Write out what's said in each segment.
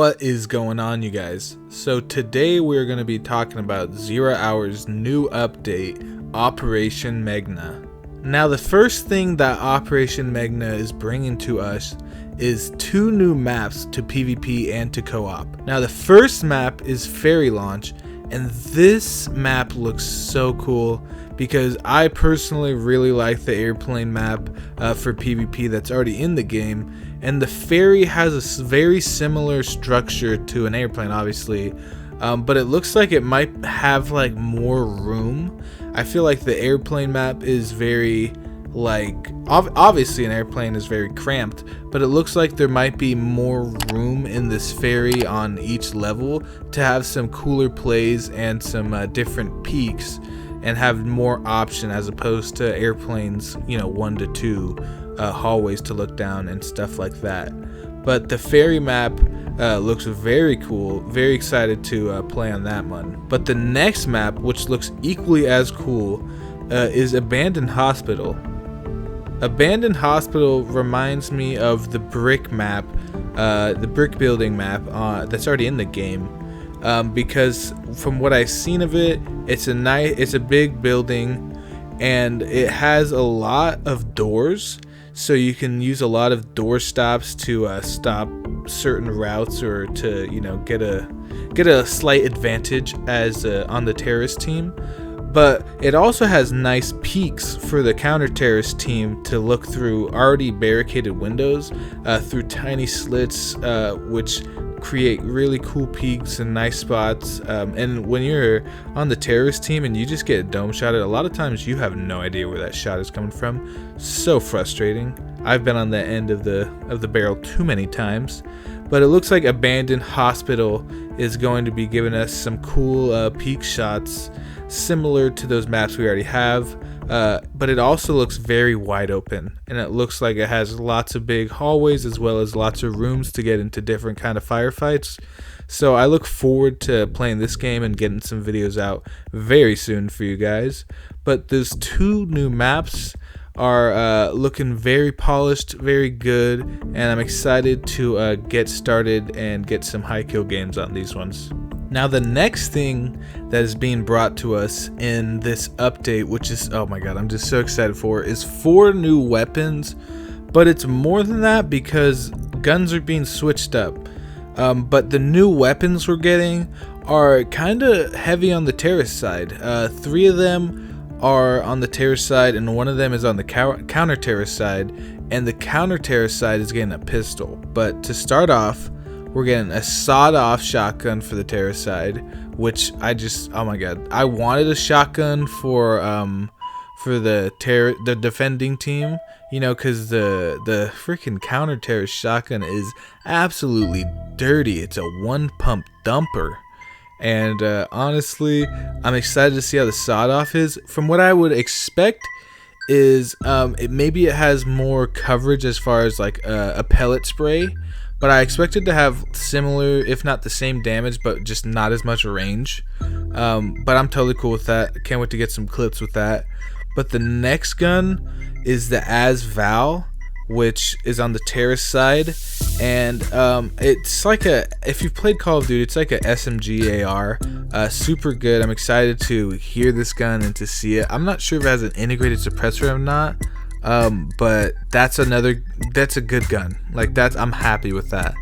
What is going on, you guys? So today we're going to be talking about 0 Hour's new update, Operation MEGHNA. Now the first thing that Operation MEGHNA is bringing to us is 2 new maps to PvP and to co-op. Now the first map is Ferry Launch, and this map looks so cool because I personally really like the airplane map for PvP that's already in the game, and the ferry has a very similar structure to an airplane, obviously, but it looks like it might have like more room. I feel like the airplane map is very obviously an airplane is very cramped, but it looks like there might be more room in this ferry on each level to have some cooler plays and some different peaks and have more option as opposed to airplanes, 1 to 2 hallways to look down and stuff like that. But the ferry map looks very cool. Very excited to play on that one. But the next map, which looks equally as cool, is Abandoned Hospital. Abandoned Hospital reminds me of the brick map, the brick building map that's already in the game. Because from what I've seen of it, it's a big building, and it has a lot of doors, so you can use a lot of door stops to stop certain routes or to get a slight advantage as on the terrorist team. But it also has nice peaks for the counter-terrorist team to look through already barricaded windows through tiny slits, which create really cool peaks and nice spots. And when you're on the terrorist team and you just get dome shotted, a lot of times you have no idea where that shot is coming from. So frustrating. I've been on the end of the barrel too many times. But it looks like Abandoned Hospital is going to be giving us some cool peak shots similar to those maps we already have, but it also looks very wide open, and it looks like it has lots of big hallways as well as lots of rooms to get into different kind of firefights. So I look forward to playing this game and getting some videos out very soon for you guys. But those 2 new maps are looking very polished, very good, and I'm excited to get started and get some high kill games on these ones. Now the next thing that is being brought to us in this update, which is, oh my god, I'm just so excited for, is 4 new weapons. But it's more than that because guns are being switched up. But the new weapons we're getting are kind of heavy on the terrorist side. 3 of them are on the terrorist side, and 1 of them is on the counter-terrorist side, and the counter-terrorist side is getting a pistol. But to start off, we're getting a sawed-off shotgun for the terrorist side, which oh my god, I wanted a shotgun for the defending team, because the freaking counter-terrorist shotgun is absolutely dirty. It's a 1-pump dumper. And honestly, I'm excited to see how the sawed-off is. From what I would expect is maybe it has more coverage as far as like a pellet spray, but I expect it to have similar, if not the same damage, but just not as much range. But I'm totally cool with that. Can't wait to get some clips with that. But the next gun is the Val, which is on the terrorist side, and it's like if you've played Call of Duty, it's like a SMG AR, super good. I'm excited to hear this gun and to see it. I'm not sure if it has an integrated suppressor or not, but that's a good gun. I'm happy with that.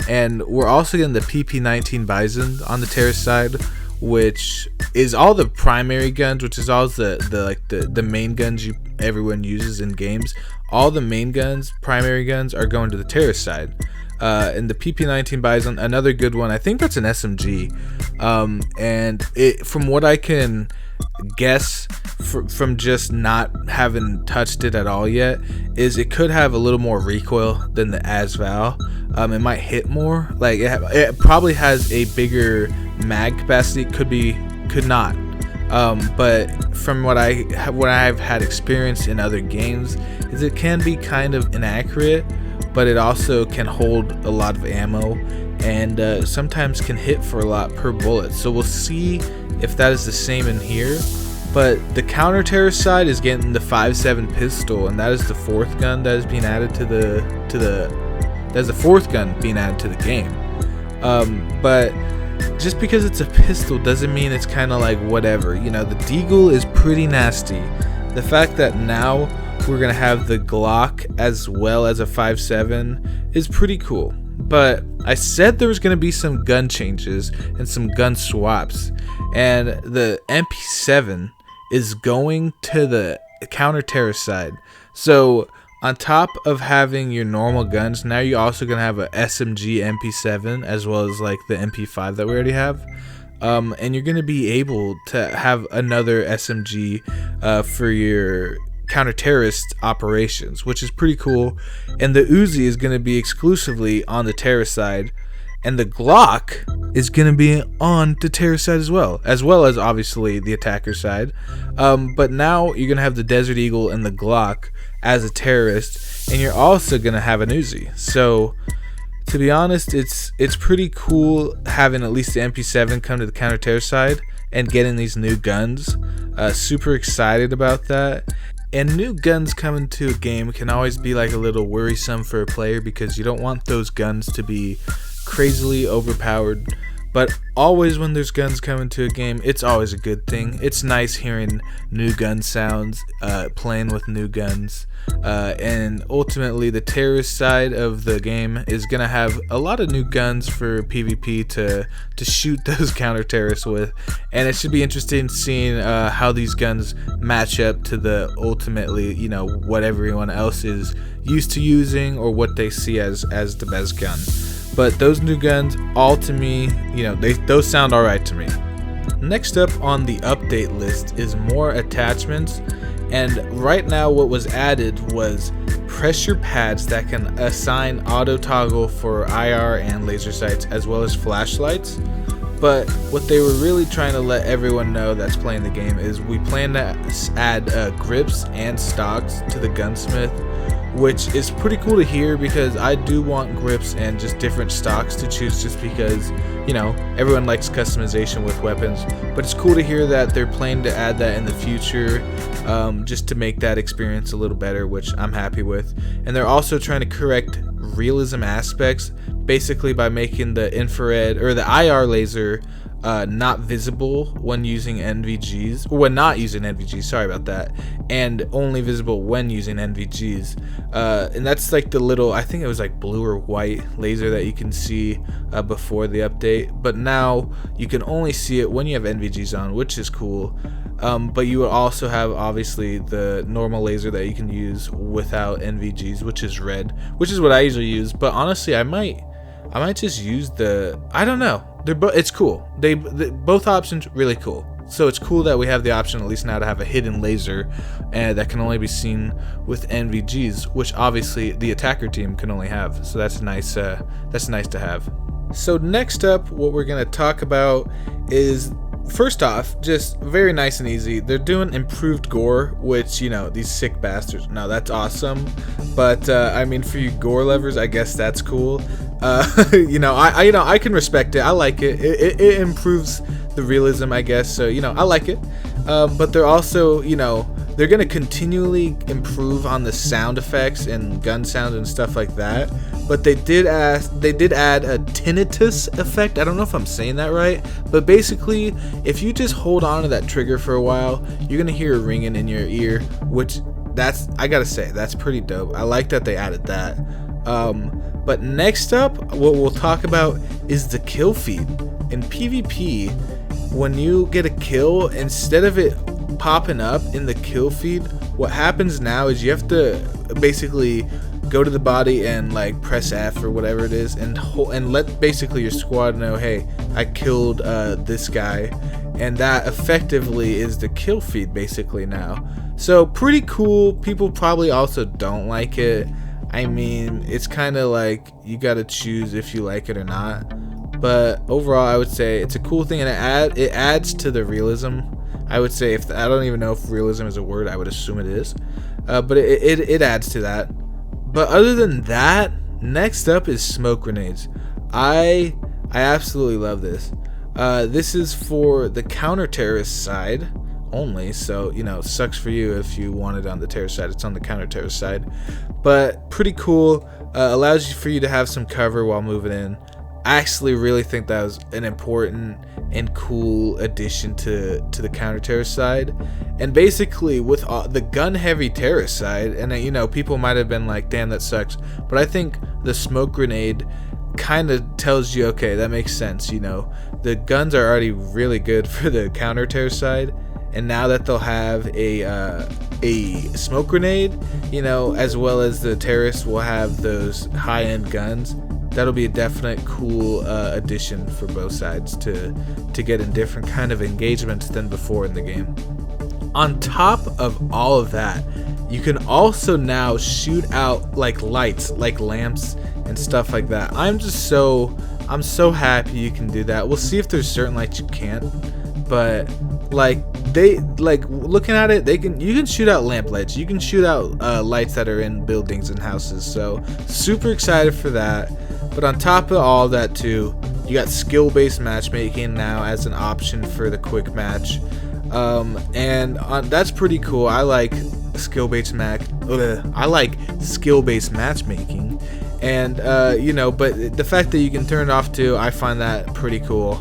And we're also getting the PP-19 Bison on the terrorist side, which is all the primary guns, which is all the main guns everyone uses in games. All the main guns, primary guns, are going to the terrorist side. And the PP-19 Bison, another good one. I think that's an SMG. And from what I can guess from just not having touched it at all yet, is it could have a little more recoil than the Val. It might hit more. It probably has a bigger mag capacity. Could not. But from what I've had experience in other games, is it can be kind of inaccurate, but it also can hold a lot of ammo, and sometimes can hit for a lot per bullet. So we'll see if that is the same in here. But the counter-terrorist side is getting the 5.7 pistol, and that is the 4th gun that is being added to the that's the 4th gun being added to the game. But just because it's a pistol doesn't mean it's kind of like whatever. You know, the Deagle is pretty nasty. The fact that now we're gonna have the Glock as well as a 5.7 is pretty cool. But I said there was gonna be some gun changes and some gun swaps, and the MP7 is going to the counter-terrorist side. So on top of having your normal guns, now you're also gonna have a SMG MP7 as well as like the MP5 that we already have. And you're gonna be able to have another SMG for your counter-terrorist operations, which is pretty cool. And the Uzi is going to be exclusively on the terrorist side, and the Glock is going to be on the terrorist side as well as obviously the attacker side. But now you're going to have the Desert Eagle and the Glock as a terrorist, and you're also going to have an Uzi. So to be honest, it's pretty cool having at least the MP7 come to the counter-terrorist side and getting these new guns. Super excited about that. And new guns coming to a game can always be like a little worrisome for a player, because you don't want those guns to be crazily overpowered. But always when there's guns coming to a game, it's always a good thing. It's nice hearing new gun sounds, playing with new guns. And ultimately the terrorist side of the game is going to have a lot of new guns for PvP to shoot those counter-terrorists with. And it should be interesting seeing how these guns match up to the ultimately, you know, what everyone else is used to using or what they see as the best gun. But those new guns, all to me, you know, those sound alright to me. Next up on the update list is more attachments. And right now what was added was pressure pads that can assign auto toggle for IR and laser sights as well as flashlights. But what they were really trying to let everyone know that's playing the game is we plan to add grips and stocks to the gunsmith, which is pretty cool to hear, because I do want grips and just different stocks to choose, just because, you know, everyone likes customization with weapons. But it's cool to hear that they're planning to add that in the future, just to make that experience a little better, which I'm happy with. And they're also trying to correct realism aspects, basically by making the infrared or the IR laser not visible when using NVGs, or when not using NVGs, sorry about that, and only visible when using NVGs. And that's like the little, I think it was like blue or white laser that you can see before the update, but now you can only see it when you have NVGs on, which is cool. But you will also have obviously the normal laser that you can use without NVGs, which is red, which is what I usually use. But honestly, I might just use the, I don't know, it's cool. They both options really cool. So it's cool that we have the option at least now to have a hidden laser that can only be seen with NVGs, which obviously the attacker team can only have. So that's nice. That's nice to have. So next up, what we're gonna talk about is, first off, just very nice and easy, they're doing improved Gore, which, you know, these sick bastards, no, that's awesome. But I mean, for you Gore lovers, I guess that's cool. You know, I can respect it. I like it. It improves the realism, I guess. So, you know, I like it. But they're also, you know, they're gonna continually improve on the sound effects and gun sounds and stuff like that. But they did add a tinnitus effect. I don't know if I'm saying that right, but basically, if you just hold on to that trigger for a while, you're gonna hear a ringing in your ear, which I gotta say, that's pretty dope. I like that they added that. But next up, what we'll talk about is the kill feed. In PvP, when you get a kill, instead of it popping up in the kill feed, what happens now is you have to basically go to the body and like press F or whatever it is, and let basically your squad know, hey, I killed this guy, and that effectively is the kill feed basically now. So pretty cool. People probably also don't like it. I mean, it's kind of like you gotta choose if you like it or not. But overall, I would say it's a cool thing, and it adds to the realism. I would say, I don't even know if realism is a word, I would assume it is. But it adds to that. But other than that, next up is smoke grenades. I absolutely love this. This is for the counter-terrorist side only, so, you know, sucks for you if you want it on the terrorist side. It's on the counter-terrorist side. But pretty cool. Allows you to have some cover while moving in. I actually really think that was an important and cool addition to the counter-terrorist side. And basically with the gun-heavy terrorist side, and you know, people might have been like, damn, that sucks, but I think the smoke grenade kind of tells you, okay, that makes sense. You know, the guns are already really good for the counter-terrorist side, and now that they'll have a smoke grenade, you know, as well as the terrorists will have those high-end guns, that'll be a definite cool addition for both sides to get in different kind of engagements than before in the game. On top of all of that, you can also now shoot out like lights, like lamps and stuff like that. I'm so happy you can do that. We'll see if there's certain lights you can't, but looking at it, you can shoot out lamp lights, you can shoot out lights that are in buildings and houses. So super excited for that. But on top of all that too, you got skill-based matchmaking now as an option for the quick match, and that's pretty cool. I like skill-based matchmaking, and you know, but the fact that you can turn it off too, I find that pretty cool.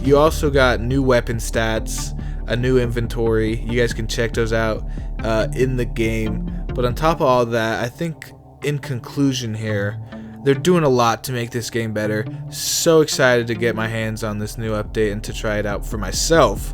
You also got new weapon stats, a new inventory. You guys can check those out in the game. But on top of all that, I think in conclusion here, they're doing a lot to make this game better. So excited to get my hands on this new update and to try it out for myself,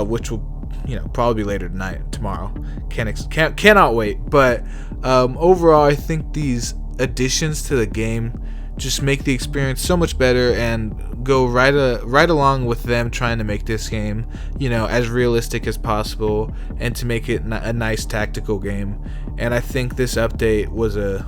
which will, you know, probably be later tonight, tomorrow. Cannot wait. But overall, I think these additions to the game just make the experience so much better and go right along with them trying to make this game, you know, as realistic as possible and to make it a nice tactical game. And I think this update was a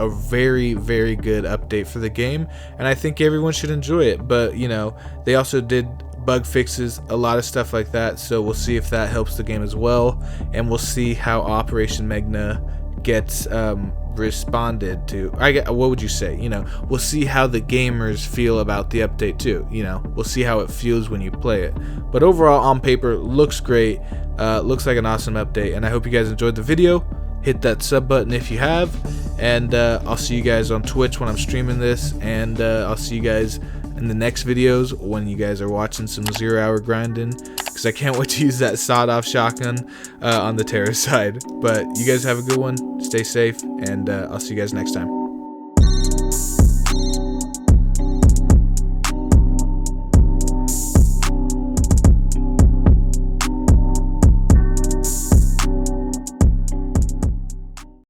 very, very good update for the game, and I think everyone should enjoy it. But you know, they also did bug fixes, a lot of stuff like that, so we'll see if that helps the game as well, and we'll see how Operation MEGHNA gets responded to. What would you say? You know, we'll see how the gamers feel about the update too. You know, we'll see how it feels when you play it. But overall, on paper, looks great. Looks like an awesome update, and I hope you guys enjoyed the video. Hit that sub button if you have, and I'll see you guys on Twitch when I'm streaming this, and I'll see you guys in the next videos when you guys are watching some 0 hour grinding, because I can't wait to use that sawed-off shotgun on the terror side. But you guys have a good one, stay safe, and I'll see you guys next time.